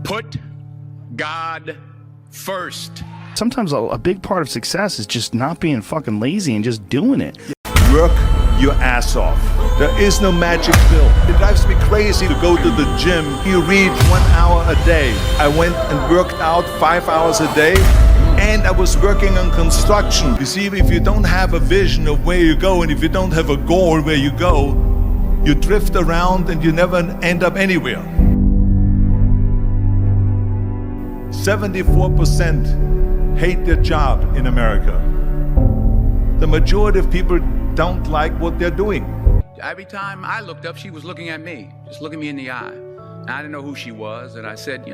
Put God first. Sometimes a big part of success is just not being fucking lazy and just doing it. Work your ass off. There is no magic pill. It drives me crazy to go to the gym. You read 1 hour a day. I went and worked out 5 hours a day, and I was working on construction. You see, if you don't have a vision of where you go, and if you don't have a goal where you go, you drift around and you never end up anywhere. 74% hate their job in America. The majority of people don't like what they're doing. Every time I looked up, she was looking at me, just looking me in the eye. And I didn't know who she was, and I said,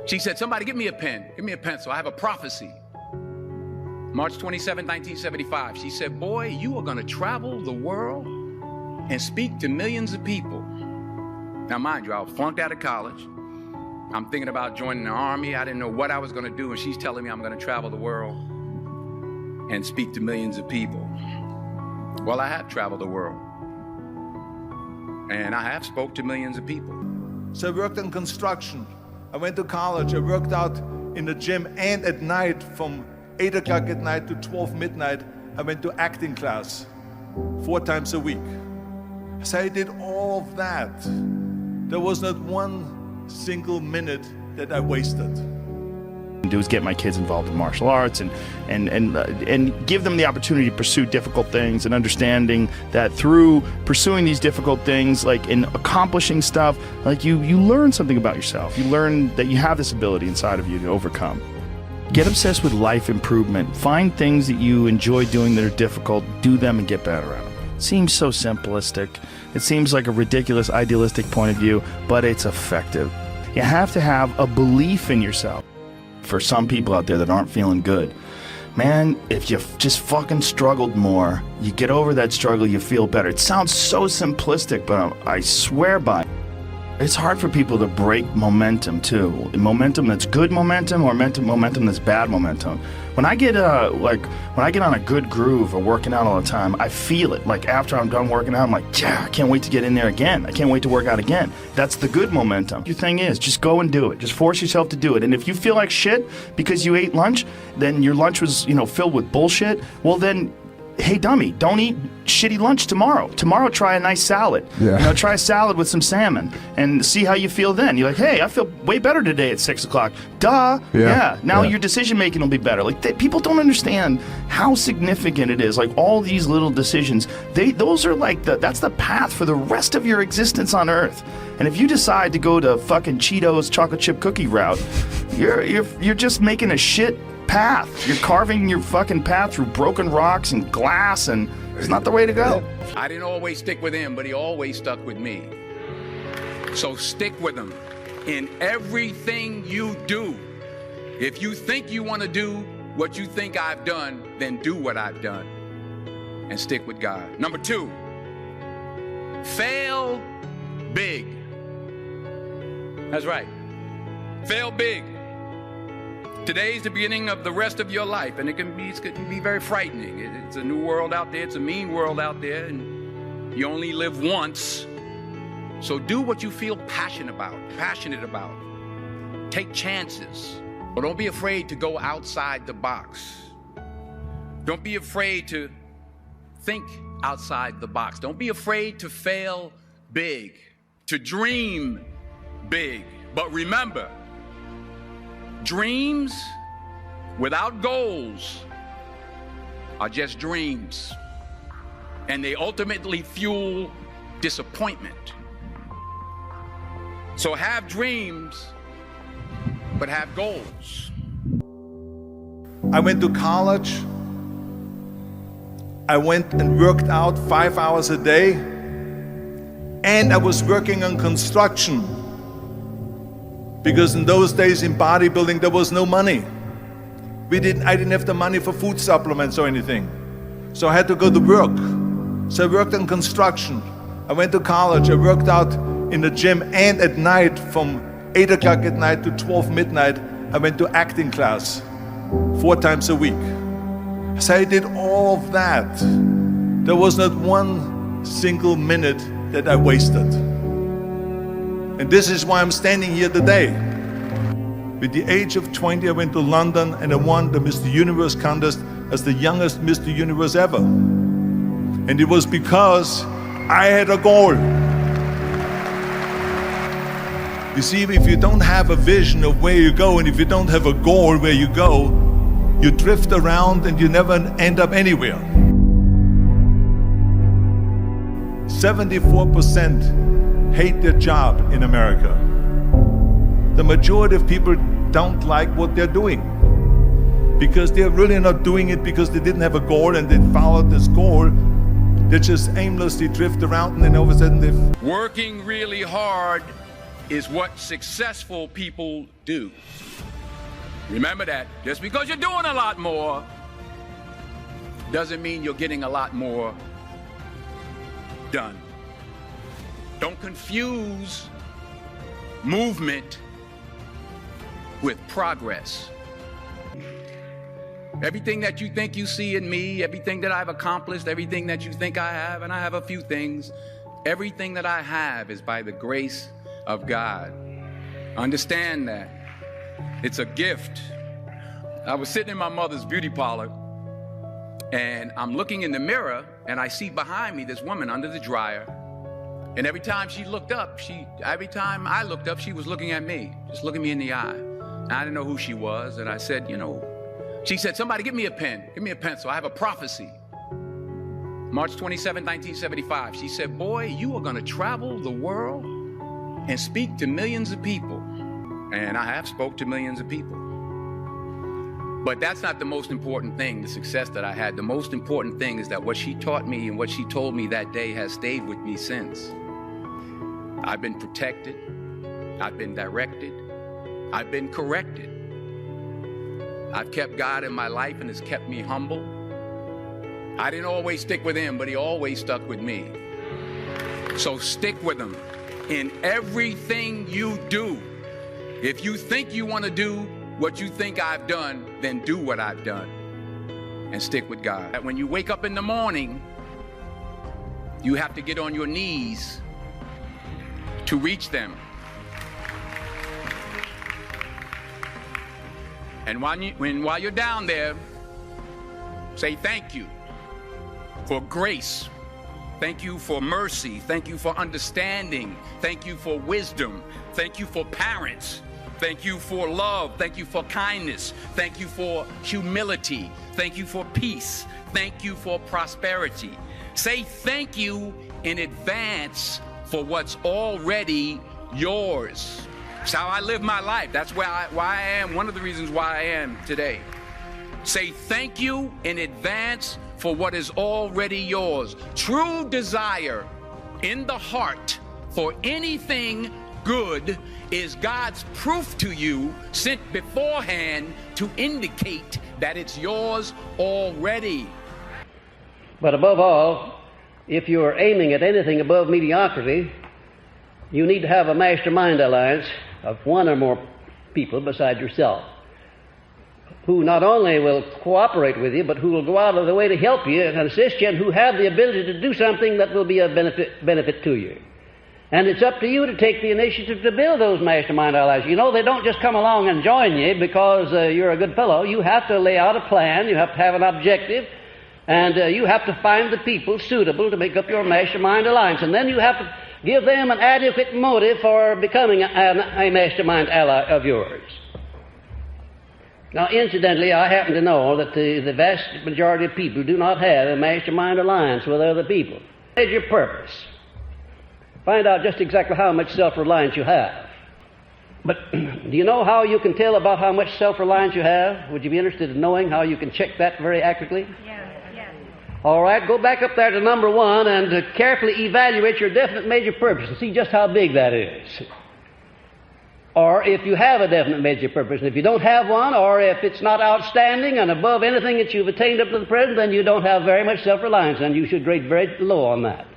she said, somebody give me a pen, give me a pencil, I have a prophecy. March 27, 1975, she said, boy, you are gonna travel the world and speak to millions of people. Now mind you, I was flunked out of college. I'm thinking about joining the army. I didn't know what I was gonna do, and she's telling me I'm gonna travel the world and speak to millions of people. Well, I have traveled the world, and I have spoke to millions of people. So I worked in construction. I went to college. I worked out in the gym, and at night, from 8 o'clock at night to 12 midnight, I went to acting class 4 times a week. So I did all of that. There was not one single minute that I wasted. Do is get my kids involved in martial arts and give them the opportunity to pursue difficult things, and understanding that through pursuing these difficult things, like in accomplishing stuff, like you learn something about yourself. You learn that you have this ability inside of you to overcome. Get obsessed with life improvement. Find things that you enjoy doing that are difficult, do them and get better at them. It seems so simplistic. It seems like a ridiculous, idealistic point of view, but it's effective. You have to have a belief in yourself. For some people out there that aren't feeling good, man, if you just fucking struggled more, you get over that struggle, you feel better. It sounds so simplistic, but I swear by it. It's hard for people to break momentum too. Momentum that's good momentum, or momentum that's bad momentum. When I get on a good groove of working out all the time, I feel it. Like after I'm done working out, I'm like, yeah, I can't wait to get in there again. I can't wait to work out again. That's the good momentum. Your thing is, just go and do it. Just force yourself to do it. And if you feel like shit because you ate lunch, then your lunch was, filled with bullshit, well then, hey dummy, don't eat shitty lunch tomorrow. Tomorrow try a nice salad. Yeah. Try a salad with some salmon and see how you feel then. You're like, hey, I feel way better today at 6 o'clock. Duh. Yeah. Now your decision making will be better. Like people don't understand how significant it is. Like all these little decisions, those are like that's the path for the rest of your existence on Earth. And if you decide to go to fucking Cheetos chocolate chip cookie route, you're just making a shit path. You're carving your fucking path through broken rocks and glass, and it's not the way to go. I didn't always stick with him, but he always stuck with me. So stick with him in everything you do. If you think you want to do what you think I've done, then do what I've done and stick with God. Number 2, fail big. That's right. Fail big. Today's the beginning of the rest of your life, and it can be very frightening. It's a new world out there. It's a mean world out there, and you only live once. So do what you feel passionate about. Take chances. But don't be afraid to go outside the box. Don't be afraid to think outside the box. Don't be afraid to fail big, to dream big. But remember, dreams without goals are just dreams, and they ultimately fuel disappointment. So have dreams, but have goals. I went to college. I went and worked out 5 hours a day, and I was working on construction. Because in those days in bodybuilding, there was no money. I didn't have the money for food supplements or anything. So I had to go to work. So I worked in construction. I went to college. I worked out in the gym, and at night, from 8 o'clock at night to 12 midnight, I went to acting class 4 times a week. So I did all of that. There was not one single minute that I wasted. And this is why I'm standing here today. With the age of 20, I went to London and I won the Mr. Universe contest as the youngest Mr. Universe ever. And it was because I had a goal. You see, if you don't have a vision of where you go, and if you don't have a goal where you go, you drift around and you never end up anywhere. 74% hate their job in America. The majority of people don't like what they're doing because they're really not doing it because they didn't have a goal and they followed this goal. They just aimlessly drift around and then all of a sudden they've... Working really hard is what successful people do. Remember that. Just because you're doing a lot more doesn't mean you're getting a lot more done. Don't confuse movement with progress. Everything that you think you see in me, everything that I've accomplished, everything that you think I have, and I have a few things, everything that I have is by the grace of God. Understand that. It's a gift. I was sitting in my mother's beauty parlor and I'm looking in the mirror and I see behind me this woman under the dryer. And every time she looked up, every time I looked up, she was looking at me, just looking me in the eye. And I didn't know who she was. And I said, she said, somebody give me a pen, give me a pencil. I have a prophecy. March 27, 1975. She said, boy, you are going to travel the world and speak to millions of people. And I have spoke to millions of people. But that's not the most important thing, the success that I had. The most important thing is that what she taught me and what she told me that day has stayed with me since. I've been protected. I've been directed. I've been corrected. I've kept God in my life and it's kept me humble. I didn't always stick with him, but he always stuck with me. So stick with him in everything you do. If you think you want to do what you think I've done, then do what I've done and stick with God. When you wake up in the morning, you have to get on your knees to reach them. And while you're down there, say thank you for grace. Thank you for mercy. Thank you for understanding. Thank you for wisdom. Thank you for parents. Thank you for love. Thank you for kindness. Thank you for humility. Thank you for peace. Thank you for prosperity. Say thank you in advance for what's already yours. It's how I live my life. That's why I am, one of the reasons why I am today. Say thank you in advance for what is already yours. True desire in the heart for anything good is God's proof to you sent beforehand to indicate that it's yours already. But above all, if you're aiming at anything above mediocrity, you need to have a mastermind alliance of one or more people beside yourself, who not only will cooperate with you, but who will go out of the way to help you and assist you, and who have the ability to do something that will be of benefit to you. And it's up to you to take the initiative to build those mastermind allies. You know, they don't just come along and join you because you're a good fellow. You have to lay out a plan, you have to have an objective, and you have to find the people suitable to make up your mastermind alliance. And then you have to give them an adequate motive for becoming a mastermind ally of yours. Now, incidentally, I happen to know that the vast majority of people do not have a mastermind alliance with other people. Major purpose. Find out just exactly how much self-reliance you have. But do you know how you can tell about how much self-reliance you have? Would you be interested in knowing how you can check that very accurately? Yeah. All right, go back up there to number 1 and carefully evaluate your definite major purpose and see just how big that is. Or if you have a definite major purpose, and if you don't have one, or if it's not outstanding and above anything that you've attained up to the present, then you don't have very much self-reliance, and you should grade very low on that.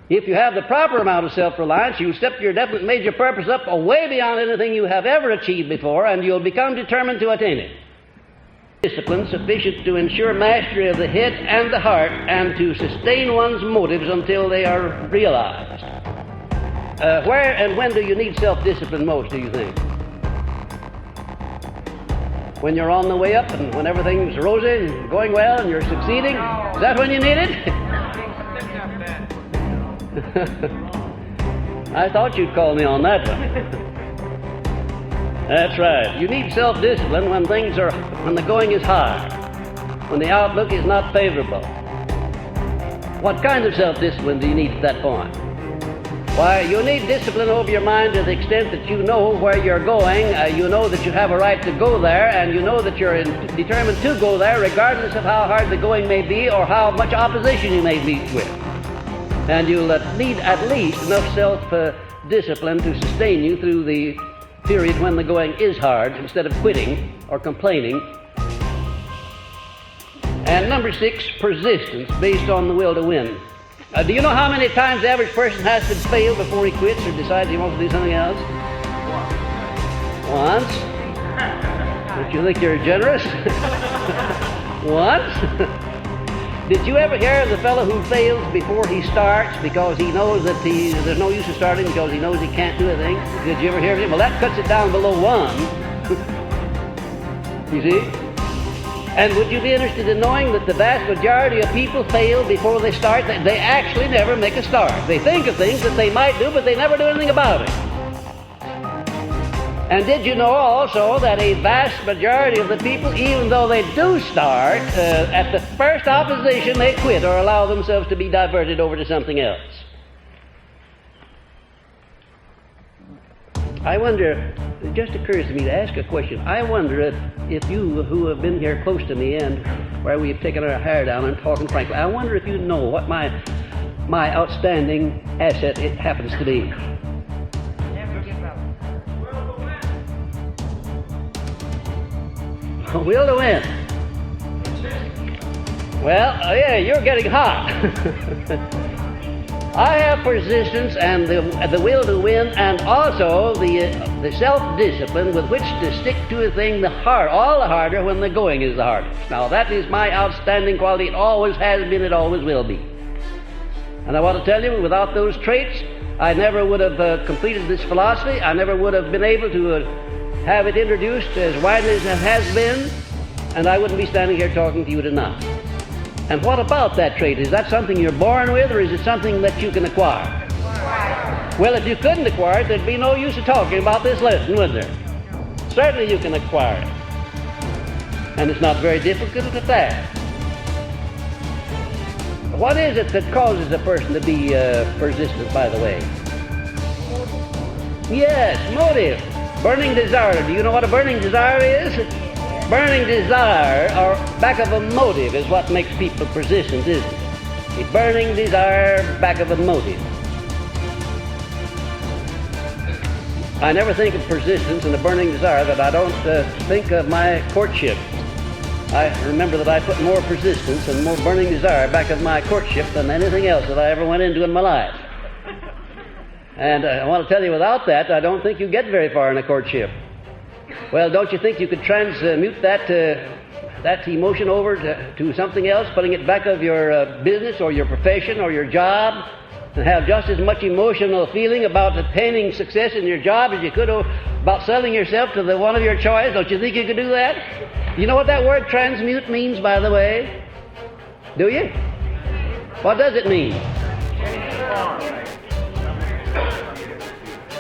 If you have the proper amount of self-reliance, you'll step your definite major purpose up way beyond anything you have ever achieved before, and you'll become determined to attain it. Discipline sufficient to ensure mastery of the head and the heart, and to sustain one's motives until they are realized. Where and when do you need self-discipline most, do you think? When you're on the way up and when everything's rosy and going well and you're succeeding? Is that when you need it? I thought you'd call me on that one. That's right. You need self-discipline when the going is hard, when the outlook is not favorable. What kind of self-discipline do you need at that point? Why, you need discipline over your mind to the extent that you know where you're going, you know that you have a right to go there, and you know that you're determined to go there regardless of how hard the going may be or how much opposition you may meet with. And you'll need at least enough self-discipline to sustain you through the period when the going is hard instead of quitting or complaining. And number 6, persistence based on the will to win. Do you know how many times the average person has to fail before he quits or decides he wants to do something else? Once. Don't you think you're generous? Once. Did you ever hear of the fellow who fails before he starts because he knows that there's no use in starting because he knows he can't do a thing? Did you ever hear of him? Well, that cuts it down below 1. You see? And would you be interested in knowing that the vast majority of people fail before they start? They actually never make a start. They think of things that they might do, but they never do anything about it. And did you know also that a vast majority of the people, even though they do start, at the first opposition they quit or allow themselves to be diverted over to something else? I wonder, it just occurs to me to ask a question. I wonder if you who have been here close to me and where we've taken our hair down and talking frankly, I wonder if you know what my outstanding asset it happens to be. Never give up. Will to win. Well, yeah, you're getting hot. I have persistence and the will to win, and also the self-discipline with which to stick to a thing all the harder when the going is the hardest. Now, that is my outstanding quality. It always has been, it always will be. And I want to tell you, without those traits, I never would have completed this philosophy. I never would have been able to have it introduced as widely as it has been, and I wouldn't be standing here talking to you tonight. And what about that trait? Is that something you're born with, or is it something that you can acquire? Well, if you couldn't acquire it, there'd be no use of talking about this lesson, would there? Certainly you can acquire it. And it's not very difficult at that. What is it that causes a person to be persistent, by the way? Yes, motive. Burning desire. Do you know what a burning desire is? Burning desire, or back of a motive, is what makes people persistent, isn't it? A burning desire back of a motive. I never think of persistence and a burning desire that I don't think of my courtship. I remember that I put more persistence and more burning desire back of my courtship than anything else that I ever went into in my life. And I want to tell you, without that, I don't think you get very far in a courtship. Well, don't you think you could transmute that emotion over to something else, putting it back of your business or your profession or your job, and have just as much emotional feeling about attaining success in your job as you could about selling yourself to the one of your choice? Don't you think you could do that? You know what that word transmute means, by the way? Do you? What does it mean?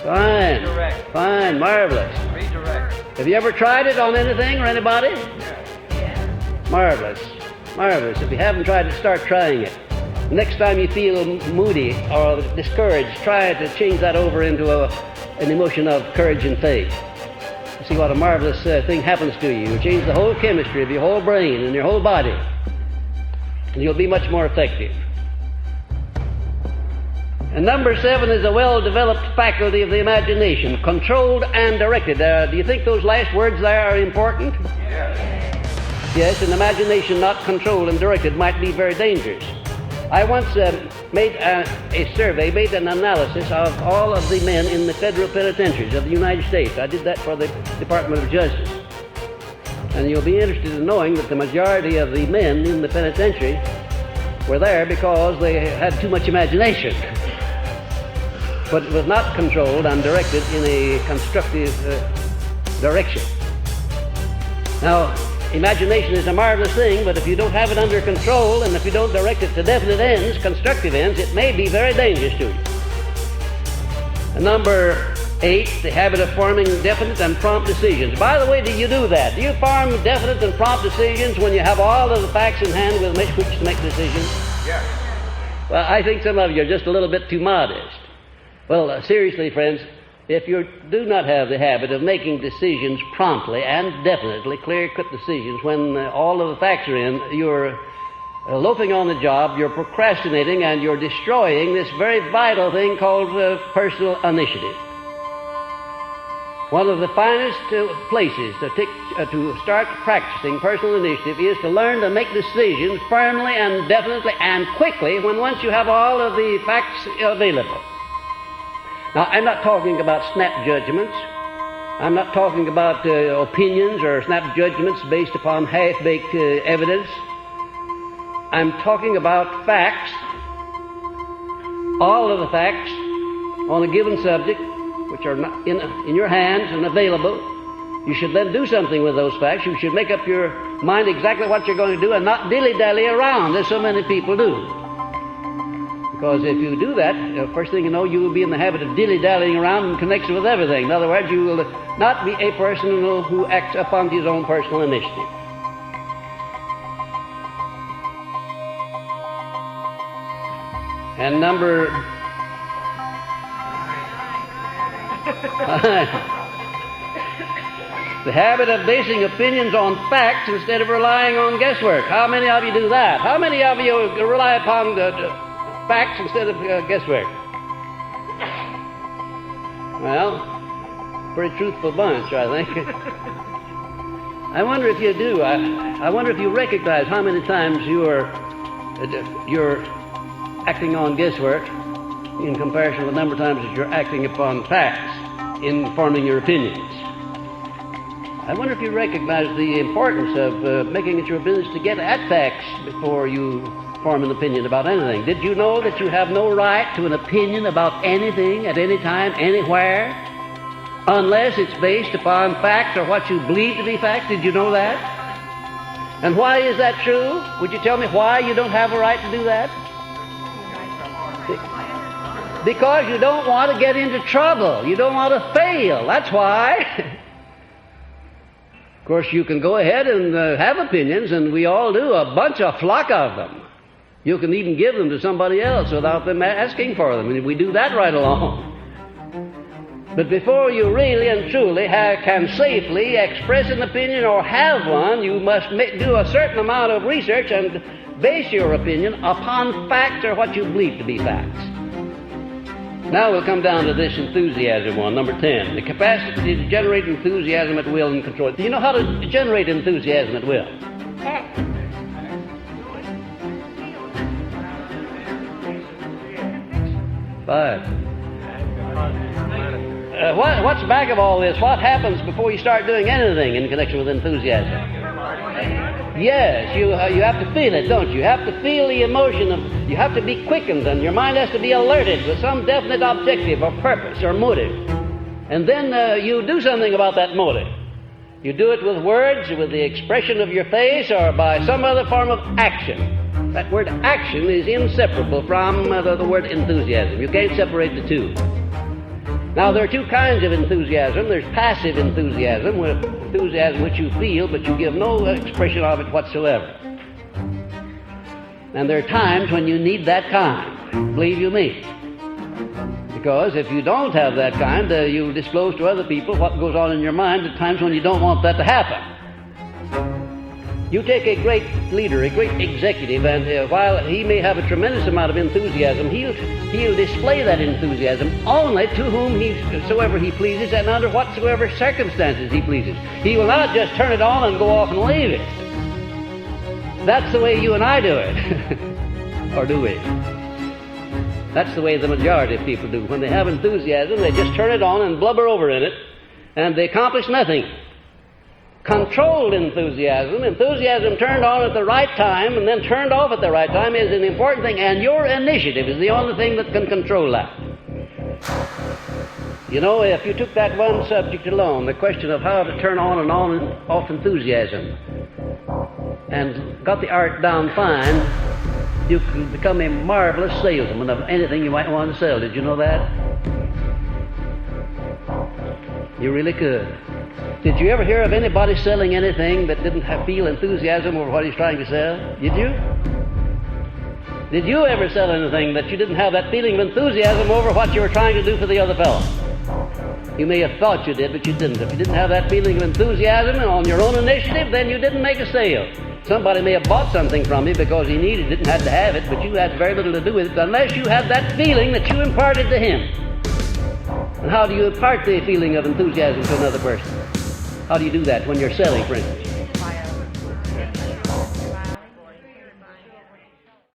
Fine. Redirect. Fine. Marvelous. Redirect. Have you ever tried it on anything or anybody? Yeah. Marvelous. Marvelous. If you haven't tried it, start trying it. Next time you feel moody or discouraged, try to change that over into an emotion of courage and faith. You see what a marvelous thing happens to you. You change the whole chemistry of your whole brain and your whole body, and you'll be much more effective. And number 7 is a well-developed faculty of the imagination, controlled and directed. Do you think those last words there are important? Yes, an imagination not controlled and directed might be very dangerous. I once made a survey, made an analysis of all of the men in the federal penitentiaries of the United States. I did that for the Department of Justice. And you'll be interested in knowing that the majority of the men in the penitentiary were there because they had too much imagination. But it was not controlled and directed in a constructive direction. Now, imagination is a marvelous thing, but if you don't have it under control and if you don't direct it to definite ends, constructive ends, it may be very dangerous to you. And number 8, the habit of forming definite and prompt decisions. By the way, do you do that? Do you form definite and prompt decisions when you have all of the facts in hand with which to make decisions? Yes. Well, I think some of you are just a little bit too modest. Well, seriously, friends, if you do not have the habit of making decisions promptly and definitely, clear-cut decisions, when all of the facts are in, you're loafing on the job, you're procrastinating, and you're destroying this very vital thing called personal initiative. One of the finest places to start practicing personal initiative is to learn to make decisions firmly and definitely and quickly once you have all of the facts available. Now, I'm not talking about snap judgments. I'm not talking about opinions or snap judgments based upon half-baked evidence. I'm talking about facts, all of the facts on a given subject, which are not in your hands and available. You should then do something with those facts. You should make up your mind exactly what you're going to do and not dilly-dally around, as so many people do. Because if you do that, first thing you know, you will be in the habit of dilly-dallying around in connection with everything. In other words, you will not be a person who acts upon his own personal initiative. And number the habit of basing opinions on facts instead of relying on guesswork. How many of you do that? How many of you rely upon facts instead of guesswork? Well, pretty truthful bunch, I think. I wonder if you do. I wonder if you recognize how many times you're acting on guesswork in comparison to the number of times that you're acting upon facts in forming your opinions. I wonder if you recognize the importance of making it your business to get at facts before you form an opinion about anything. Did you know that you have no right to an opinion about anything at any time, anywhere, unless it's based upon facts or what you believe to be facts? Did you know that? And why is that true? Would you tell me why you don't have a right to do that? Because you don't want to get into trouble. You don't want to fail. That's why. Of course, you can go ahead and have opinions, and we all do, a flock of them. You can even give them to somebody else without them asking for them, and we do that right along. But before you really and truly can safely express an opinion or have one, you must do a certain amount of research and base your opinion upon facts or what you believe to be facts. Now we'll come down to this enthusiasm one, number 10. The capacity to generate enthusiasm at will and control. Do you know how to generate enthusiasm at will? 5. What's back of all this? What happens before you start doing anything in connection with enthusiasm? Yes, you have to feel it, don't you? You have to feel the emotion you have to be quickened, and your mind has to be alerted with some definite objective or purpose or motive. And then you do something about that motive. You do it with words, with the expression of your face, or by some other form of action. That word action is inseparable from the word enthusiasm. You can't separate the two. Now, there are two kinds of enthusiasm. There's passive enthusiasm, enthusiasm which you feel, but you give no expression of it whatsoever. And there are times when you need that kind, believe you me. Because if you don't have that kind, you'll disclose to other people what goes on in your mind at times when you don't want that to happen. You take a great leader, a great executive, and while he may have a tremendous amount of enthusiasm, he'll display that enthusiasm only to whomsoever he pleases and under whatsoever circumstances he pleases. He will not just turn it on and go off and leave it. That's the way you and I do it. Or do we? That's the way the majority of people do. When they have enthusiasm, they just turn it on and blubber over in it, and they accomplish nothing. Controlled enthusiasm, enthusiasm turned on at the right time and then turned off at the right time, is an important thing, and your initiative is the only thing that can control that. You know, if you took that one subject alone, the question of how to turn on and off enthusiasm, and got the art down fine, you could become a marvelous salesman of anything you might want to sell. Did you know that? You really could. Did you ever hear of anybody selling anything that didn't feel enthusiasm over what he's trying to sell? Did you? Did you ever sell anything that you didn't have that feeling of enthusiasm over what you were trying to do for the other fellow? You may have thought you did, but you didn't. If you didn't have that feeling of enthusiasm and on your own initiative, then you didn't make a sale. Somebody may have bought something from you because he needed it and had to have it, but you had very little to do with it unless you had that feeling that you imparted to him. And how do you impart the feeling of enthusiasm to another person? How do you do that when you're selling, for instance?